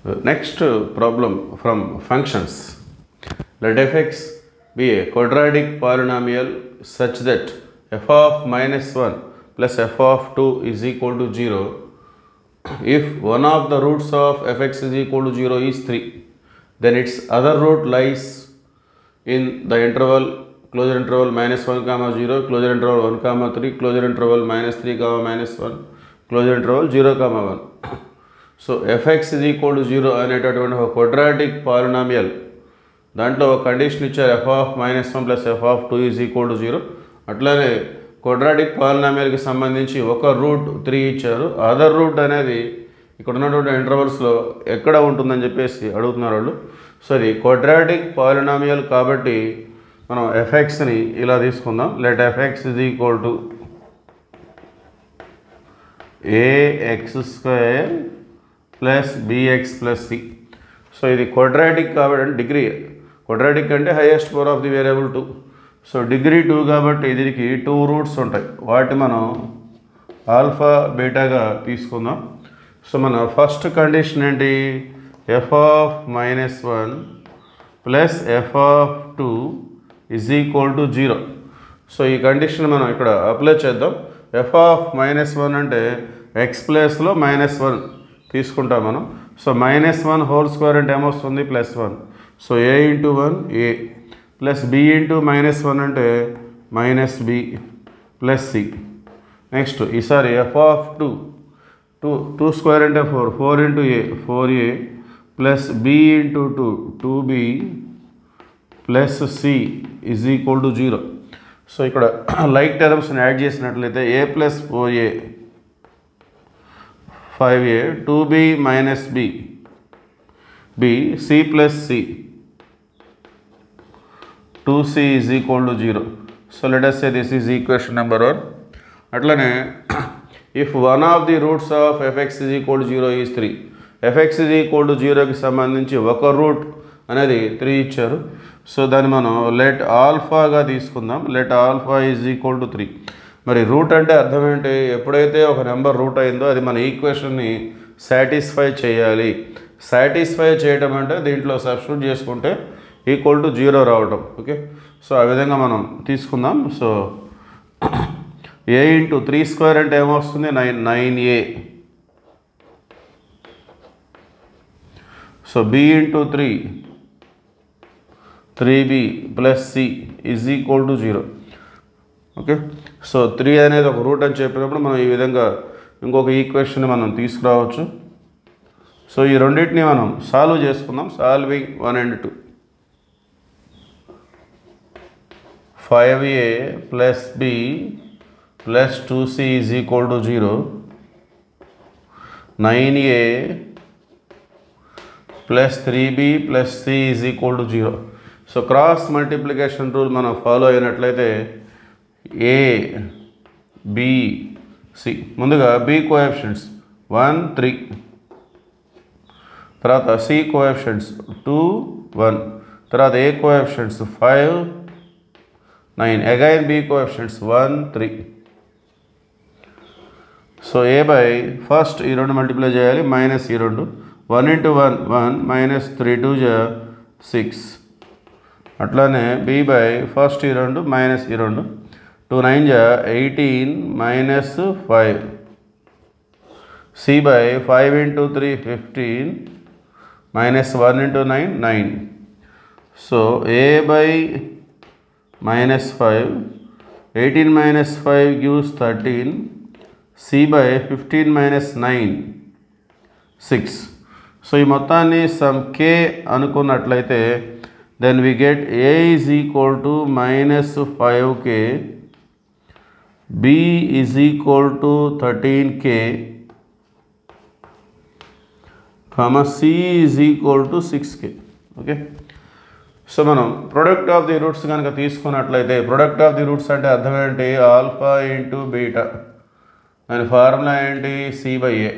Next problem from functions. Let fx be a quadratic polynomial such that f of minus 1 plus f of 2 is equal to 0 if one of the roots of fx is equal to 0 is 3, then its other root lies in the interval closure interval minus 1 comma 0, closure interval 1 comma 3, closure interval minus 3 comma minus 1, closure interval 0 comma 1. So fx is equal to 0 అనేటటువంటి ఒక quadratic polynomial దాంట్లో ఒక condition ఇచ్చారు f of minus 1 plus f of 2 is equal to 0. అట్లానే quadratic పాలినామియల్కి సంబంధించి ఒక route 3 ఇచ్చారు. Other route అనేది ఇక్కడ ఉన్నటువంటి ఇంటర్వల్స్లో ఎక్కడ ఉంటుందని చెప్పేసి అడుగుతున్నారు వాళ్ళు. సో ఇది క్వాడ్రాటిక్ పాలినామియల్ కాబట్టి మనం fxని ఇలా తీసుకుందాం. Let fx is equal to ax square plus bx plus c. So ఇది క్వాడ్రాటిక్ కాబట్టి డిగ్రీ క్వాడ్రాటిక్ అంటే highest power of the variable 2. So degree 2 కాబట్టి దీనికి 2 రూట్స్ ఉంటాయి. వాటి మనం ఆల్ఫా బీటాగా తీసుకుందాం. సో మన ఫస్ట్ కండిషన్ ఏంటి, f of minus 1 plus f of 2 is equal to 0. So ఈ కండిషన్ మనం ఇక్కడ అప్లై చేద్దాం. f ఆఫ్ మైనస్ 1 అంటే x ప్లేస్లో మైనస్ 1 తీసుకుంటాం మనం. సో మైనస్ 1 హోల్ స్క్వేర్ అంటే ఏమొస్తుంది, plus 1. So a into 1 a plus b into minus 1 అంటే minus b plus c. Next ఈసారి f ఆఫ్ 2 స్క్వేర్ అంటే 4 into a 4a plus b into 2b plus c is equal to 0. So ఇక్కడ like టర్మ్స్ని add చేసినట్లయితే a plus 4a 5a 2b minus b c plus c 2c is equal to 0. So let us say this is equation number 1. అట్లనే if one of the roots of fx is equal to 0 is 3, fx is equal to 0కి సంబంధించి ఒక route అనేది 3 ఇచ్చారు. So దాన్ని మనం let ఆల్ఫాగా తీసుకుందాం. Let alpha is equal to 3. మరి రూట్ అంటే అర్థం ఏంటి, ఎప్పుడైతే ఒక నెంబర్ రూట్ అయిందో అది మన ఈక్వేషన్ని సాటిస్ఫై చేయాలి. సాటిస్ఫై చేయటం అంటే దీంట్లో సబ్స్టిట్యూట్ చేసుకుంటే ఈక్వల్ టు 0 రావటం. ఓకే, సో ఆ విధంగా మనం తీసుకుందాం. సో a ఇంటూ 3 స్క్వేర్ అంటే ఏమొస్తుంది, 9a. So b into 3b plus c is equal to 0. Okay, so 3 అనేది ఒక రూట్ అని చెప్పినప్పుడు మనం ఈ విధంగా ఇంకొక ఈక్వేషన్ మనం తీసుకురావచ్చు. సో ఈ రెండింటిని మనం సాల్వ్ చేసుకుందాం. Solving 1 and 2. 5a plus b plus 2c is equal to 0. 9a plus 3b plus c is equal to 0. So cross multiplication rule మనం ఫాలో అయినట్లయితే a b c, ముందుగా b కోఎఫిషియంట్స్ 1 3, తర్వాత c కోఎఫిషియంట్స్ 2 1, తర్వాత a coefficients 5 9, again b coefficients 1 3. So a by first ఈ రెండు multiply చేయాలి, minus ఈ రెండు 1 ఇంటూ 1 1 మైనస్ 3 2 6. అట్లానే b బై ఫస్ట్ ఈ రెండు మైనస్ ఈ రెండు 2 9 18 minus 5. c by 5 into 3 15 minus 1 into 9 9. So a by minus 5, 18 minus 5 gives 13. c by 15 minus 9 6. So ఈ మొత్తాన్ని సమ్ k అనుకున్నట్లయితే then we get a is equal to minus 5k, b is equal to 13k, comma c is equal to 6k. Okay, so మనం product of the roots కనుక తీసుకున్నట్లయితే product of the roots అంటే అర్థం ఏంటి, alpha into beta, దాని formula ఏంటి, c by a.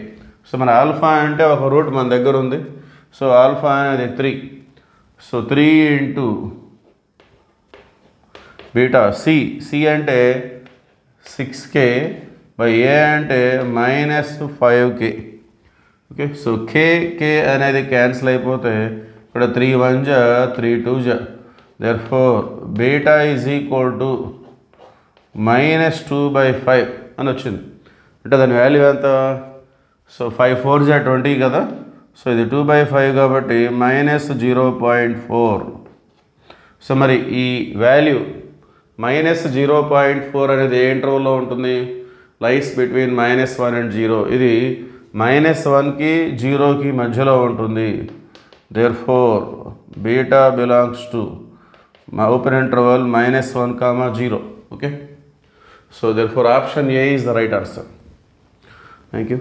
So మన alpha అంటే ఒక రూట్ మన దగ్గర ఉంది. సో ఆల్ఫా అనేది 3. సో 3 ఇంటూ బీటా c అంటే 6k బై a అంటే మైనస్ 5k. ఓకే, సో కే అనేది క్యాన్సిల్ అయిపోతే ఇక్కడ 3 1 జా 3 2 జా, therefore beta is equal to -2/5 అని వచ్చింది. అంటే దాని వాల్యూ ఎంత? సో 5 4 జా 20 కదా, సో ఇది 2/5 కాబట్టి -0.4. సో మరి ఈ వాల్యూ -0.4 అనేది ఏ ఇంటర్వల్లో ఉంటుంది? Lies between -1 and 0. ఇది -1కి 0కి మధ్యలో ఉంటుంది. Therefore beta belongs to open interval -1, 0. Okay, so therefore option A is the right answer. Thank you.